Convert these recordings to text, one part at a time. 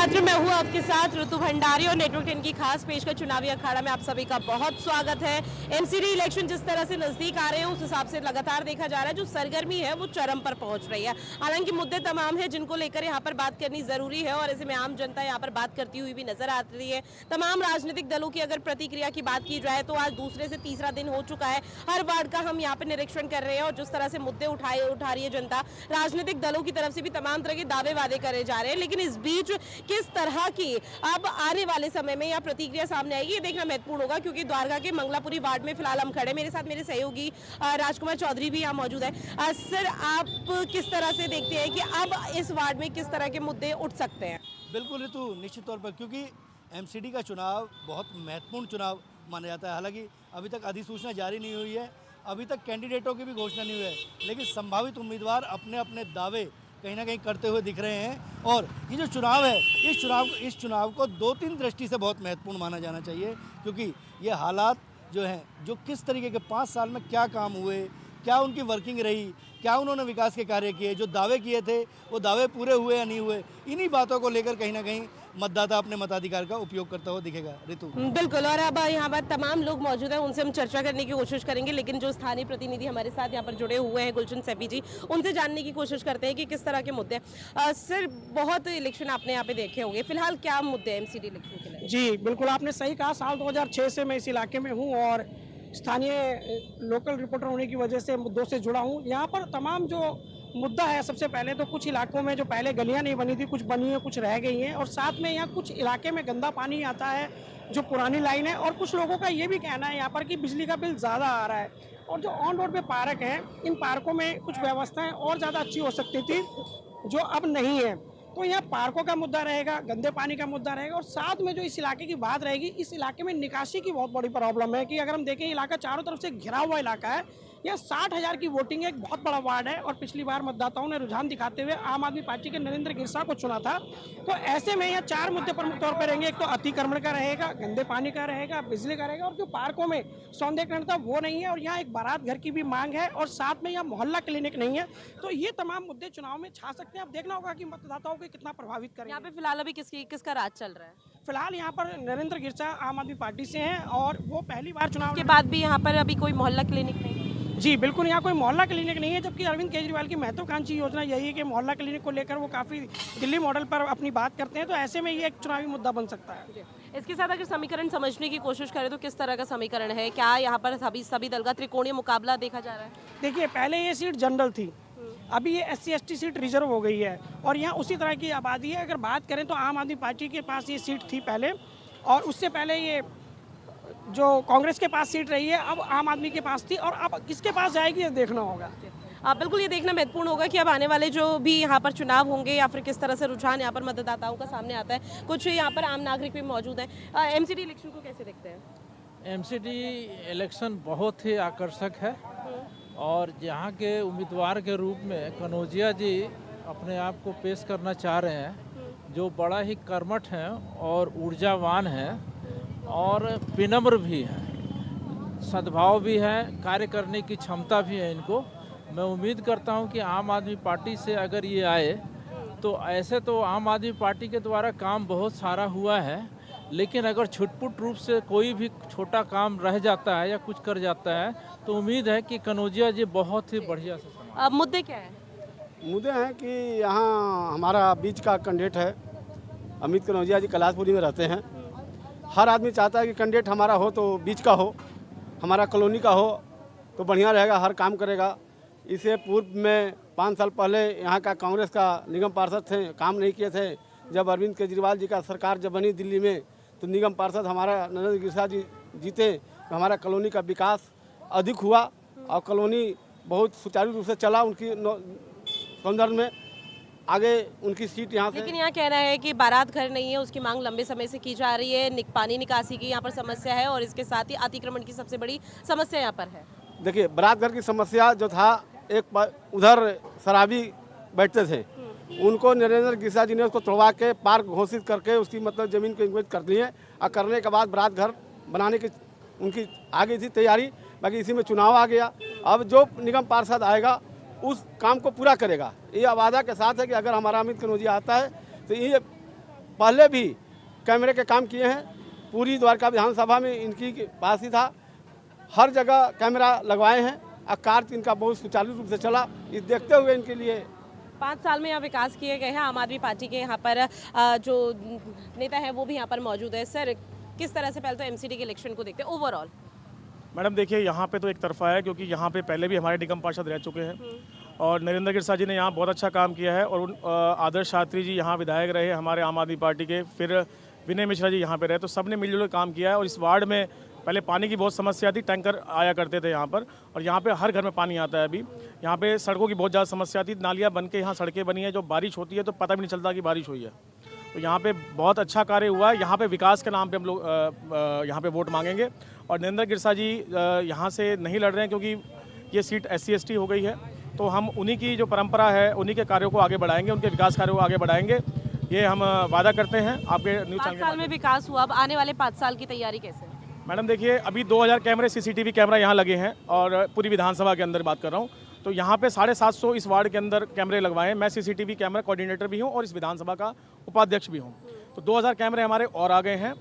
छात्र, मैं हूँ आपके साथ ऋतु भंडारी और नेटवर्क 10 की खास पेशकश चुनावी अखाड़ा में आप सभी का बहुत स्वागत है। एमसीडी इलेक्शन जिस तरह से नजदीक आ रहे हैं उस हिसाब से लगातार देखा जा रहा है जो सरगर्मी है वो चरम पर पहुंच रही है। हालांकि मुद्दे तमाम है जिनको लेकर यहाँ पर बात करनी जरूरी है और ऐसे में आम जनता यहाँ पर बात करती हुई भी नजर आ रही है। तमाम राजनीतिक दलों की अगर प्रतिक्रिया की बात की जाए तो आज दूसरे से तीसरा दिन हो चुका है। हर वार्ड का हम यहाँ पर निरीक्षण कर रहे हैं और जिस तरह से मुद्दे उठा रही है जनता, राजनीतिक दलों की तरफ से भी तमाम तरह के दावे वादे करे जा रहे हैं। लेकिन इस बीच किस तरह की अब आने वाले समय में यह प्रतिक्रिया सामने आएगी ये देखना महत्वपूर्ण होगा, क्योंकि द्वारका के मंगलापुरी वार्ड में फिलहाल हम खड़े, मेरे साथ मेरे सहयोगी राजकुमार चौधरी भी यहाँ मौजूद है। सर, आप किस तरह से देखते हैं कि अब इस वार्ड में किस तरह के मुद्दे उठ सकते हैं? बिल्कुल ऋतु, निश्चित तौर पर, क्योंकि एमसीडी का चुनाव बहुत महत्वपूर्ण चुनाव माना जाता है। हालांकि अभी तक अधिसूचना जारी नहीं हुई है, अभी तक कैंडिडेटों की भी घोषणा नहीं हुई है, लेकिन संभावित उम्मीदवार अपने अपने दावे कहीं ना कहीं करते हुए दिख रहे हैं। और ये जो चुनाव है, इस चुनाव को 2-3 दृष्टि से बहुत महत्वपूर्ण माना जाना चाहिए, क्योंकि ये हालात जो हैं, जो किस तरीके के 5 साल में क्या काम हुए, क्या उनकी वर्किंग रही, क्या उन्होंने विकास के कार्य किए, जो दावे किए थे वो दावे पूरे हुए या नहीं हुए, इन्हीं बातों को लेकर कहीं ना कहीं मतदाता अपने मताधिकार का उपयोग करता हुआ दिखेगा। ऋतु बिल्कुल, और अब यहाँ पर तमाम लोग मौजूद हैं, उनसे हम चर्चा करने की कोशिश करेंगे। लेकिन जो स्थानीय प्रतिनिधि हमारे साथ यहाँ पर जुड़े हुए हैं, गुलशन सैफी जी, उनसे जानने की कोशिश करते हैं कि किस तरह के मुद्दे हैं। सर, बहुत इलेक्शन आपने यहाँ पे देखे होंगे, फिलहाल क्या मुद्दे हैं एमसीडी इलेक्शन के लिए? जी बिल्कुल, आपने सही कहा। साल 2006 से मैं इस इलाके में हूँ और स्थानीय लोकल रिपोर्टर होने की वजह से मुद्दों से जुड़ा हूँ। यहाँ पर तमाम जो मुद्दा है, सबसे पहले तो कुछ इलाकों में जो पहले गलियाँ नहीं बनी थी, कुछ बनी है, कुछ रह गई हैं, और साथ में यहाँ कुछ इलाके में गंदा पानी आता है जो पुरानी लाइन है। और कुछ लोगों का ये भी कहना है यहाँ पर कि बिजली का बिल ज़्यादा आ रहा है। और जो ऑन रोड पे पार्क है, इन पार्कों में कुछ व्यवस्थाएँ और ज़्यादा अच्छी हो सकती थी जो अब नहीं है। तो यहाँ पार्कों का मुद्दा रहेगा, गंदे पानी का मुद्दा रहेगा, और साथ में जो इस इलाके की बात रहेगी, इस इलाके में निकासी की बहुत बड़ी प्रॉब्लम है। कि अगर हम देखें, इलाका चारों तरफ से घिरा हुआ इलाका है। यह 60,000 की वोटिंग है, एक बहुत बड़ा वार्ड है, और पिछली बार मतदाताओं ने रुझान दिखाते हुए आम आदमी पार्टी के नरेंद्र गिरसा को चुना था। तो ऐसे में यह 4 मुद्दे प्रमुख तौर पर रहेंगे। एक तो अतिक्रमण का रहेगा, गंदे पानी का रहेगा, बिजली का रहेगा, और जो पार्कों में सौंदर्यीकरण था वो नहीं है, और यहाँ एक बारात घर की भी मांग है, और साथ में यहाँ मोहल्ला क्लिनिक नहीं है। तो ये तमाम मुद्दे चुनाव में छा सकते हैं। अब देखना होगा कि मतदाताओं को कितना प्रभावित करेंगे। यहाँ पे फिलहाल अभी किसका राज चल रहा है? फिलहाल यहाँ पर नरेंद्र गिरसा आम आदमी पार्टी से हैं, और वो पहली बार चुनाव के बाद भी यहाँ पर अभी कोई मोहल्ला क्लिनिक नहीं? जी बिल्कुल, यहाँ कोई मोहल्ला क्लिनिक नहीं है, जबकि अरविंद केजरीवाल की महत्वाकांक्षी योजना यही है कि मोहल्ला क्लिनिक को लेकर वो काफ़ी दिल्ली मॉडल पर अपनी बात करते हैं। तो ऐसे में ये एक चुनावी मुद्दा बन सकता है। इसके साथ अगर समीकरण समझने की कोशिश करें तो किस तरह का समीकरण है? क्या यहाँ पर सभी दल का त्रिकोणीय मुकाबला देखा जा रहा है? देखिए, पहले ये सीट जनरल थी, अभी ये SC/ST सीट रिजर्व हो गई है, और यहाँ उसी तरह की आबादी है। अगर बात करें तो आम आदमी पार्टी के पास ये सीट थी पहले, और उससे पहले ये जो कांग्रेस के पास सीट रही है, अब आम आदमी के पास थी, और अब किसके पास जाएगी ये देखना होगा। बिल्कुल, ये देखना महत्वपूर्ण होगा कि अब आने वाले जो भी यहाँ पर चुनाव होंगे या फिर किस तरह से रुझान यहाँ पर मतदाताओं का सामने आता है। कुछ यहाँ पर आम नागरिक भी मौजूद हैं। एमसीडी इलेक्शन को कैसे देखते हैं? एमसीडी इलेक्शन बहुत ही आकर्षक है, और यहाँ के उम्मीदवार के रूप में कनौजिया जी अपने आप को पेश करना चाह रहे हैं, जो बड़ा ही कर्मठ हैं और ऊर्जावान हैं और विनम्र भी हैं, सद्भाव भी है, कार्य करने की क्षमता भी है इनको। मैं उम्मीद करता हूं कि आम आदमी पार्टी से अगर ये आए तो ऐसे तो आम आदमी पार्टी के द्वारा काम बहुत सारा हुआ है, लेकिन अगर छुटपुट रूप से कोई भी छोटा काम रह जाता है या कुछ कर जाता है तो उम्मीद है कि कनौजिया जी बहुत ही बढ़िया से अब मुद्दे क्या है? मुद्दे हैं कि यहाँ हमारा बीच का कैंडिडेट है अमित कनौजिया जी, कैलाशपुरी में रहते हैं। हर आदमी चाहता है कि कैंडिडेट हमारा हो तो बीच का हो, हमारा कॉलोनी का हो तो बढ़िया रहेगा, हर काम करेगा। इससे पूर्व में 5 साल पहले यहाँ का कांग्रेस का निगम पार्षद थे, काम नहीं किए थे। जब अरविंद केजरीवाल जी का सरकार जब बनी दिल्ली में, तो निगम पार्षद हमारा नरेंद्र गिरसा जी जीते, तो हमारा कॉलोनी का विकास अधिक हुआ, और कॉलोनी बहुत सुचारू रूप से चला। उनकी संदर्भ में आगे उनकी सीट यहाँ से। लेकिन यहाँ कहना है कि बारात घर नहीं है, उसकी मांग लंबे समय से की जा रही है, पानी निकासी की यहाँ पर समस्या है, और इसके साथ ही अतिक्रमण की सबसे बड़ी समस्या यहाँ पर है। देखिए, बारात घर की समस्या जो था, एक उधर शराबी बैठते थे, उनको नरेंद्र गिरसा जी ने उसको तोड़वा के पार्क घोषित करके उसकी मतलब ज़मीन को इंक्वेज कर दी है, और करने के बाद बारात घर बनाने की उनकी आ गई थी तैयारी। बाकी इसी में चुनाव आ गया। अब जो निगम पार्षद आएगा उस काम को पूरा करेगा। ये वादा के साथ है कि अगर हमारा अमित कनौजिया आता है तो ये पहले भी कैमरे के काम किए हैं। पूरी द्वारका विधानसभा में इनकी पास ही था, हर जगह कैमरा लगवाए हैं और कार्य इनका बहुत सुचारू रूप से चला। इस देखते हुए इनके लिए 5 साल में यहाँ विकास किए गए हैं। आम आदमी पार्टी के यहाँ पर जो नेता है वो भी यहाँ पर मौजूद है। सर, किस तरह से पहले तो एमसीडी के इलेक्शन को देखते हैं ओवरऑल? मैडम देखिए, यहाँ पे तो एक तरफा है, क्योंकि यहाँ पे पहले भी हमारे निगम पार्षद रह चुके हैं और नरेंद्र गिरसा जी ने यहाँ बहुत अच्छा काम किया है। और आदर्श शास्त्री जी यहाँ विधायक रहे हमारे आम आदमी पार्टी के, फिर विनय मिश्रा जी यहाँ पे रहे, तो सब ने मिलजुल कर काम किया है। और इस वार्ड में पहले पानी की बहुत समस्या थी, टैंकर आया करते थे यहाँ पर, और यहाँ पे हर घर में पानी आता है अभी। यहाँ पे सड़कों की बहुत ज़्यादा समस्या थी, नालियाँ बन के यहाँ सड़कें बनी है, जो बारिश होती है तो पता भी नहीं चलता कि बारिश हुई है। तो यहाँ पे बहुत अच्छा कार्य हुआ है। यहाँ पे विकास के नाम पे हम लोग यहाँ पे वोट मांगेंगे। और नरेंद्र गिरसा जी यहाँ से नहीं लड़ रहे हैं, क्योंकि ये सीट SC/ST हो गई है, तो हम उन्हीं की जो परंपरा है उन्हीं के कार्यों को आगे बढ़ाएंगे, उनके विकास कार्यों को आगे बढ़ाएंगे, ये हम वादा करते हैं आपके न्यूज़ 5 साल में विकास हुआ, अब आने वाले 5 साल की तैयारी कैसे? मैडम देखिए, अभी 2000 कैमरे CCTV कैमरा यहाँ लगे हैं, और पूरी विधानसभा के अंदर बात कर रहा हूँ, तो यहाँ पे 750 इस वार्ड के अंदर कैमरे लगवाए हैं। मैं CCTV कैमरा कोऑर्डिनेटर भी हूँ और इस विधानसभा का उपाध्यक्ष भी हूँ। तो 2000 कैमरे हमारे और आ गए हैं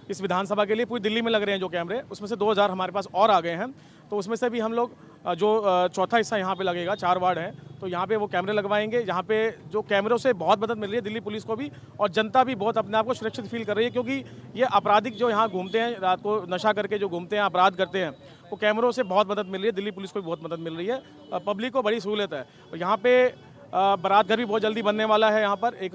इस विधानसभा के लिए। पूरी दिल्ली में लग रहे हैं जो कैमरे, उसमें से 2000 हमारे पास और आ गए हैं। तो उसमें से भी हम लोग जो चौथा हिस्सा यहाँ पे लगेगा, 4 वार्ड हैं, तो यहाँ पे वो कैमरे लगवाएंगे। यहाँ पे जो कैमरों से बहुत मदद मिल रही है दिल्ली पुलिस को भी, और जनता भी बहुत अपने आप को सुरक्षित फील कर रही है, क्योंकि ये आपराधिक जो यहाँ घूमते हैं, रात को नशा करके जो घूमते हैं, अपराध करते हैं, वो कैमरों से बहुत मदद मिल रही है। दिल्ली पुलिस को भी बहुत मदद मिल रही है, पब्लिक को बड़ी सहूलियत है। और यहाँ पे बारात घर भी बहुत जल्दी बनने वाला है। यहाँ पर एक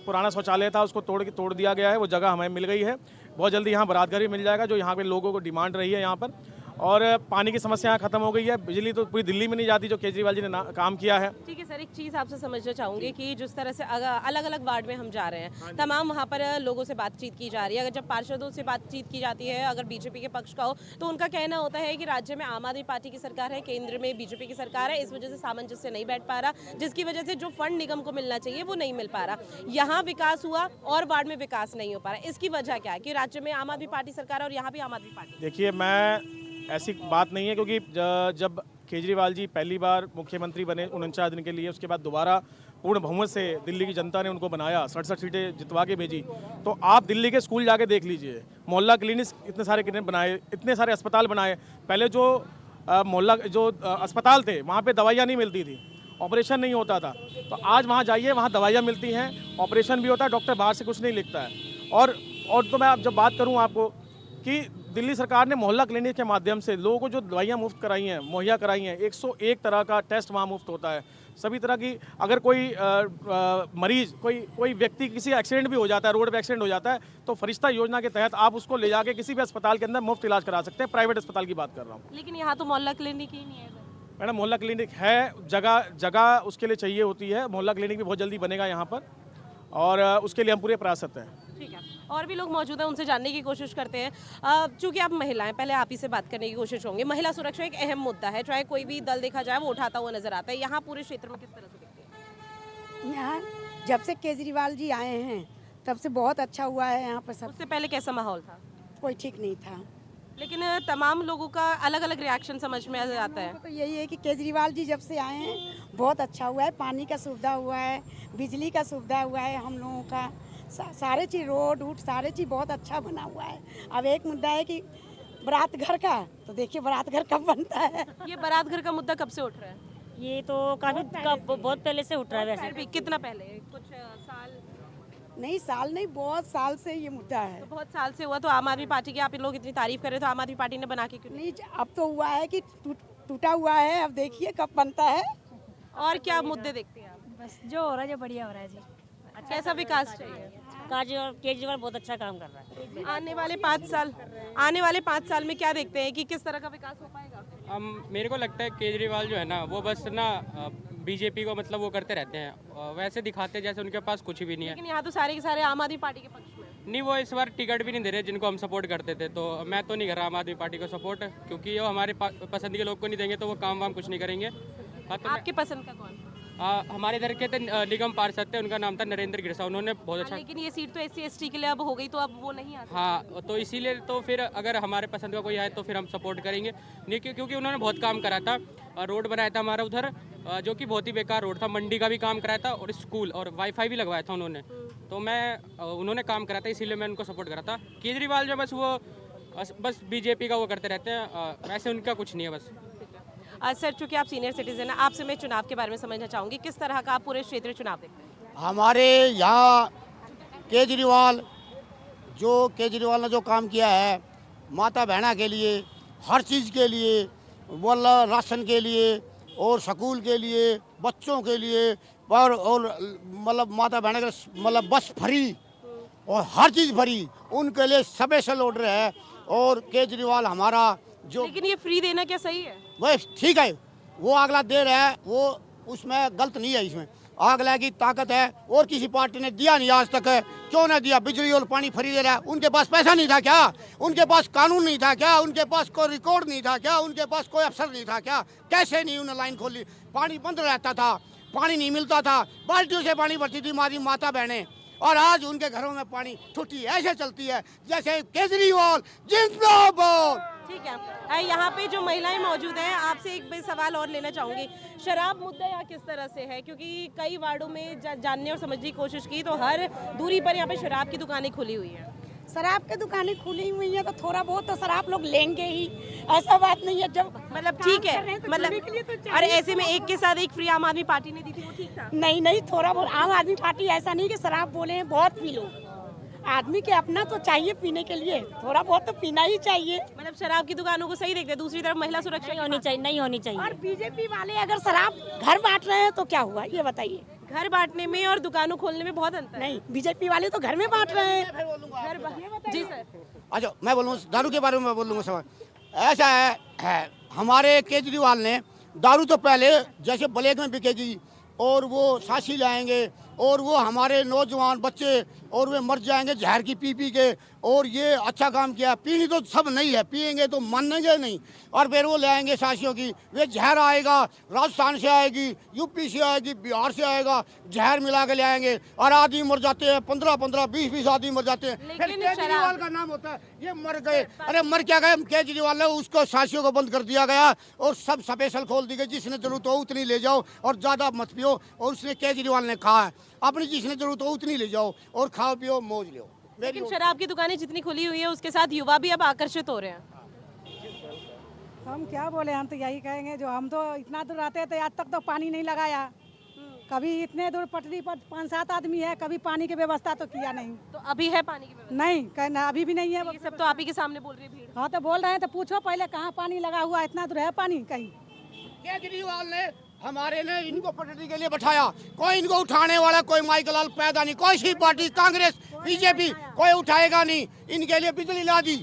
पुराना शौचालय था, उसको तोड़ दिया गया है, वो जगह हमें मिल गई है। बहुत जल्दी यहाँ बारात घर भी मिल जाएगा, जो यहाँ पे लोगों को डिमांड रही है यहाँ पर। और पानी की समस्या यहाँ खत्म हो गई है। बिजली तो पूरी दिल्ली में नहीं जाती, जो केजरीवाल जी ने काम किया है। ठीक है सर, एक चीज़ आपसे समझना चाहूँगी कि जिस तरह से अलग अलग वार्ड में हम जा रहे हैं, तमाम वहाँ पर लोगों से बातचीत की जा रही है। अगर जब पार्षदों से बातचीत की जाती है, अगर बीजेपी के पक्ष का हो, तो उनका कहना होता है कि राज्य में आम आदमी पार्टी की सरकार है, केंद्र में बीजेपी की सरकार है, इस वजह से सामंजस्य नहीं बैठ पा रहा, जिसकी वजह से जो फंड निगम को मिलना चाहिए वो नहीं मिल पा रहा। यहाँ विकास हुआ और वार्ड में विकास नहीं हो पा रहा, इसकी वजह क्या है कि राज्य में आम आदमी पार्टी सरकार है और यहाँ भी आम आदमी पार्टी? देखिए, मैं ऐसी बात नहीं है, क्योंकि जब केजरीवाल जी पहली बार मुख्यमंत्री बने 49 दिन के लिए, उसके बाद दोबारा पूर्ण बहुमत से दिल्ली की जनता ने उनको बनाया, 67 सीटें जितवा के भेजी। तो आप दिल्ली के स्कूल जाके देख लीजिए, मोहल्ला क्लिनिक इतने सारे क्लिनिक बनाए, इतने सारे अस्पताल बनाए। पहले जो मोहल्ला जो अस्पताल थे, वहाँ पे दवाइयाँ नहीं मिलती थी, ऑपरेशन नहीं होता था। तो आज वहाँ जाइए, वहाँ दवाइयाँ मिलती हैं, ऑपरेशन भी होता है, डॉक्टर बाहर से कुछ नहीं लिखता है। और तो मैं अब जब बात करूँ आपको कि दिल्ली सरकार ने मोहल्ला क्लिनिक के माध्यम से लोगों को जो दवाइयाँ मुफ्त कराई हैं, मुहैया कराई हैं, 101 तरह का टेस्ट वहाँ मुफ्त होता है। सभी तरह की, अगर कोई मरीज, कोई व्यक्ति किसी एक्सीडेंट भी हो जाता है, रोड पे एक्सीडेंट हो जाता है, तो फरिश्ता योजना के तहत आप उसको ले जाके किसी भी अस्पताल के अंदर मुफ्त इलाज करा सकते हैं। प्राइवेट अस्पताल की बात कर रहा हूँ। लेकिन यहाँ तो मोहल्ला क्लिनिक ही नहीं है। मैडम, मोहल्ला क्लिनिक है, जगह उसके लिए चाहिए होती है। मोहल्ला क्लिनिक भी बहुत जल्दी बनेगा यहाँ पर, और उसके लिए हम पूरे प्रयासरत हैं। ठीक है, और भी लोग मौजूद हैं, उनसे जानने की कोशिश करते हैं। चूंकि आप महिलाएं, पहले आप ही से बात करने की कोशिश होंगी। महिला सुरक्षा एक अहम मुद्दा है, चाहे कोई भी दल देखा जाए वो उठाता हुआ नजर आता है। यहाँ पूरे क्षेत्र में किस तरह से देखते हैं? यहाँ जब से केजरीवाल जी आए हैं तब से बहुत अच्छा हुआ है। यहाँ पर सब उससे पहले कैसा माहौल था? कोई ठीक नहीं था। लेकिन तमाम लोगों का अलग अलग रिएक्शन समझ में आता है। तो यही है कि केजरीवाल जी जब से आए हैं बहुत अच्छा हुआ है। पानी का सुविधा हुआ है, बिजली का सुविधा हुआ है, हम लोगों का सारे चीज़, रोड वूड सारे चीज़ बहुत अच्छा बना हुआ है। अब एक मुद्दा है कि बारात घर का, तो देखिए बारात घर कब बनता है। ये बारात घर का मुद्दा कब से उठ रहा है? ये तो बहुत पहले से उठ रहा है। वैसे कितना पहले? कुछ साल नहीं, साल नहीं, बहुत साल से ये मुद्दा है। तो बहुत साल से हुआ, तो आम आदमी पार्टी की आप लोग इतनी तारीफ कर रहे, तो आम आदमी पार्टी ने बना के क्यों नहीं? अब तो हुआ है कि टूटा हुआ है, अब देखिए कब बनता है। और क्या मुद्दे देखते हैं आप? बस जो हो रहा है, जो बढ़िया हो रहा है जी। अच्छा, ऐसा विकास चाहिए। केजरीवाल बहुत अच्छा काम कर रहा है। आने वाले 5 साल में क्या देखते हैं कि किस तरह का विकास हो पाएगा? मेरे को लगता है केजरीवाल जो है ना, वो बस ना बीजेपी को मतलब वो करते रहते हैं, वैसे दिखाते जैसे उनके पास कुछ भी नहीं है। लेकिन यहाँ तो सारे के सारे आम आदमी पार्टी के पक्ष में। नहीं, वो इस बार टिकट भी नहीं दे रहे जिनको हम सपोर्ट करते थे। तो मैं तो नहीं कर रहा आम आदमी पार्टी को सपोर्ट, क्योंकि वो हमारे पसंद के लोग को नहीं देंगे तो वो काम वाम कुछ नहीं करेंगे। हाँ, तो आपके पसंद का कौन? हमारे इधर के निगम पार्षद थे, उनका नाम था नरेंद्र गिरसा, उन्होंने बहुत अच्छा। लेकिन ये सीट तो SC/ST के लिए अब हो गई, तो अब वो नहीं आ सकते। हाँ, तो इसीलिए तो फिर अगर हमारे पसंद का कोई आए तो फिर हम सपोर्ट करेंगे। नहीं, क्योंकि उन्होंने बहुत काम करा था, रोड बनाया था हमारा उधर, जो कि बहुत ही बेकार रोड था। मंडी का भी काम कराया था और स्कूल और वाईफाई भी लगवाया था उन्होंने। तो उन्होंने काम करा था, इसीलिए मैं उनको सपोर्ट करा था। केजरीवाल जो बस वो बस बीजेपी का वो करते रहते हैं, वैसे उनका कुछ नहीं है बस। सर, चूंकि आप सीनियर सिटीजन हैं, आपसे मैं चुनाव के बारे में समझना चाहूँगी, किस तरह का आप पूरे क्षेत्रीय चुनाव देखते हैं? हमारे यहाँ केजरीवाल ने जो काम किया है माता बहना के लिए, हर चीज़ के लिए, बोला राशन के लिए और स्कूल के लिए, बच्चों के लिए, और मतलब माता बहना के मतलब बस फ्री और हर चीज़ फ्री, उनके लिए स्पेशल ऑर्डर है। और केजरीवाल हमारा जो, लेकिन ये फ्री देना क्या सही है? वह ठीक है, वो अगला दे रहा है, वो उसमें गलत नहीं है, इसमें अगला की ताकत है और किसी पार्टी ने दिया नहीं आज तक है। क्यों ना दिया? बिजली और पानी फ्री दे रहा है। उनके पास पैसा नहीं था क्या? उनके पास कानून नहीं था क्या? उनके पास कोई रिकॉर्ड नहीं था क्या? उनके पास कोई अफसर नहीं था क्या? कैसे नहीं उन्होंने लाइन खोली? पानी बंद रहता था, पानी नहीं मिलता था, बाल्टियों से पानी भरती थी हमारी माता बहनें, और आज उनके घरों में पानी टूटी ऐसे चलती है जैसे केजरीवाल जिंदाबाद। ठीक है, यहाँ पे जो महिलाएं मौजूद हैं, आपसे एक भी सवाल और लेना चाहूँगी। शराब मुद्दा यहाँ किस तरह से है? क्योंकि कई वार्डों में जानने और समझने की कोशिश की तो हर दूरी पर यहाँ पे शराब की दुकानें खुली हुई हैं। शराब की दुकानें खुली हुई हैं तो थोड़ा बहुत तो शराब लोग लेंगे ही, ऐसा बात नहीं है। जब मतलब ठीक है, मतलब और ऐसे में एक के साथ एक फ्री आम आदमी पार्टी ने दी थी, वो ठीक था? नहीं, थोड़ा बहुत आम आदमी पार्टी ऐसा नहीं कि शराब बोले हैं बहुत पी लो, आदमी के अपना तो चाहिए पीने के लिए, थोड़ा बहुत तो पीना ही चाहिए। मतलब शराब की दुकानों को सही देखते हैं, दूसरी तरफ महिला सुरक्षा नहीं होनी चाहिए, नहीं होनी चाहिए। और बीजेपी वाले अगर शराब घर बांट रहे हैं तो क्या हुआ ये बताइए? घर बांटने में और दुकानों खोलने में बहुत अंतर है। नहीं, बीजेपी वाले तो घर में बांट रहे हैं। जी सर। अच्छा, मैं बोलूँ दारू के बारे में बोलूँगा सवाल। ऐसा है हमारे केजरीवाल ने दारू तो पहले जैसे ब्लैक में बिकेगी और वो सासी लाएंगे और वो हमारे नौजवान बच्चे और वे मर जाएंगे जहर की पी के, और ये अच्छा काम किया। पीनी तो सब नहीं है, पिएंगे तो मानेंगे नहीं, और फिर वो ले आएंगे सासियों की, वे जहर आएगा, राजस्थान से आएगी, यूपी से आएगी, बिहार से आएगा, जहर मिला के ले आएंगे और आदमी मर जाते हैं, 15-15, 20-20 आदमी मर जाते हैं। फिर केजरीवाल का नाम होता है ये मर गए। अरे मर क्या गए? केजरीवाल ने उसको सासियों को बंद कर दिया गया और सब स्पेशल खोल दी गई, जिसने जरूरत हो उतनी ले जाओ और ज़्यादा मत पियो। और उसने केजरीवाल ने कहा है अपनी जिसने जरूरत हो उतनी ले जाओ और खाओ पियो मौज लो। लेकिन शराब की दुकानें जितनी खुली हुई है उसके साथ युवा भी अब आकर्षित हो रहे हैं। हम क्या बोले, हम तो यही कहेंगे, जो हम तो इतना दूर रहते थे आज तक तो पानी नहीं लगाया, कभी इतने दूर पटरी पर 5-7 आदमी है, कभी पानी की व्यवस्था तो किया नहीं। तो अभी है पानी की व्यवस्था? नहीं, कहना अभी भी नहीं है। ये सब तो आप ही के सामने बोल रही है भीड़। हाँ तो बोल रहे हैं, तो पूछो पहले कहाँ पानी लगा हुआ, इतना दूर है पानी कहीं? केजरीवाल ने हमारे ने इनको पटरी के लिए बैठाया, कोई इनको उठाने वाला कोई माइकल लाल पैदा नहीं, कोई सी पार्टी कांग्रेस बीजेपी कोई उठाएगा नहीं। इनके लिए बिजली ला दी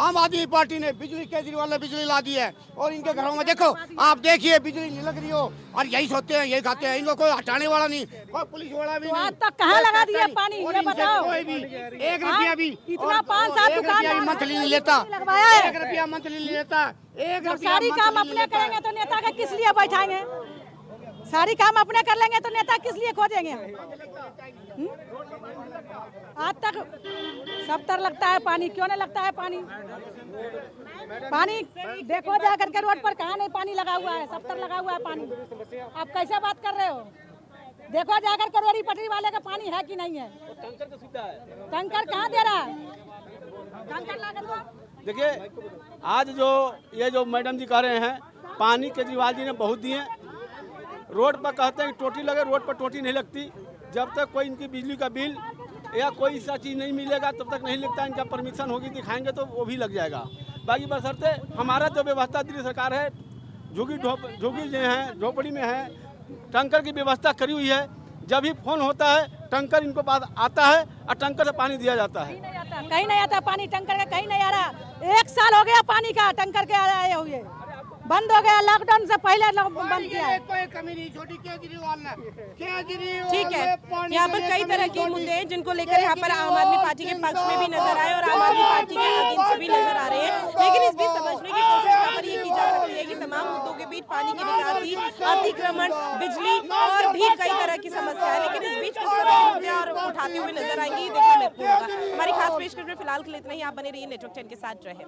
आम आदमी पार्टी ने, बिजली केजरीवाल ने बिजली ला दी है, और इनके घरों में देखो आप देखिए बिजली नहीं लग रही हो, और यही सोते हैं यही खाते हैं, इनको कोई हटाने वाला नहीं, कोई पुलिस वाला भी नहीं। आज तक कहाँ लगा दिया पानी ये बताओ? कोई भी 1 रुपया भी इतना 5-7 दुकान मंथली नहीं लेता, लगवाया है, 1 रुपया मंथली नहीं लेता, 1 रुपया सारी काम अपने करेंगे तो नेता के किस लिए बैठाएंगे? सारी काम अपने कर लेंगे तो नेता किस लिए खोजेंगे? आज तक सब तर लगता है पानी, क्यों नहीं लगता है पानी? पानी देखो जा करके रोड पर कहाँ नहीं पानी लगा हुआ है, सब तर लगा हुआ है पानी। आप कैसे बात कर रहे हो? देखो जाकर करोड़ी पटरी वाले का पानी है कि नहीं है? टंकर कहाँ दे रहा है? टंकर ला कर देखिए आज जो मैडम जी कह रहे हैं पानी केजरीवाल जी ने बहुत दिए। रोड पर कहते हैं कि टोटी लगे, रोड पर टोटी नहीं लगती। जब तक कोई इनकी बिजली का बिल या कोई ऐसा चीज़ नहीं मिलेगा तब तक नहीं लगता। इनका परमिशन होगी दिखाएंगे तो वो भी लग जाएगा। बाकी बशर्ते हमारा जो व्यवस्था दिल्ली सरकार है, झुग्गी जो हैं झोपड़ी में है, टंकर की व्यवस्था करी हुई है। जब भी फोन होता है टंकर इनको पास आता है और टंकर से पानी दिया जाता है। कहीं नहीं आता पानी, टंकर का कहीं नहीं आ रहा। 1 साल हो गया पानी का टंकर के आए हुए, बंद हो गया, लॉकडाउन से पहले बंद किया है। कोई कमी नहीं छोटी केजरीवाल ने। ठीक है, यहाँ पर कई तरह के मुद्दे हैं जिनको लेकर यहाँ पर आम आदमी पार्टी के पक्ष में भी नजर आए और आम आदमी पार्टी के अगेंस्ट भी नजर आ रहे हैं। लेकिन इस बीच समझने की कोशिश यहाँ पर ये की जा सकती है कि तमाम मुद्दों के बीच पानी की निकासी, अतिक्रमण, बिजली और भी कई तरह की समस्या है। लेकिन इस बीच किस तरह के मुद्दे और उठाते हुए नजर आएंगी देखना महत्वपूर्ण होगा। हमारी खास पेशकश में फिलहाल के लिए इतना ही। आप बने रहिए नेटवर्क 10 के साथ रहे।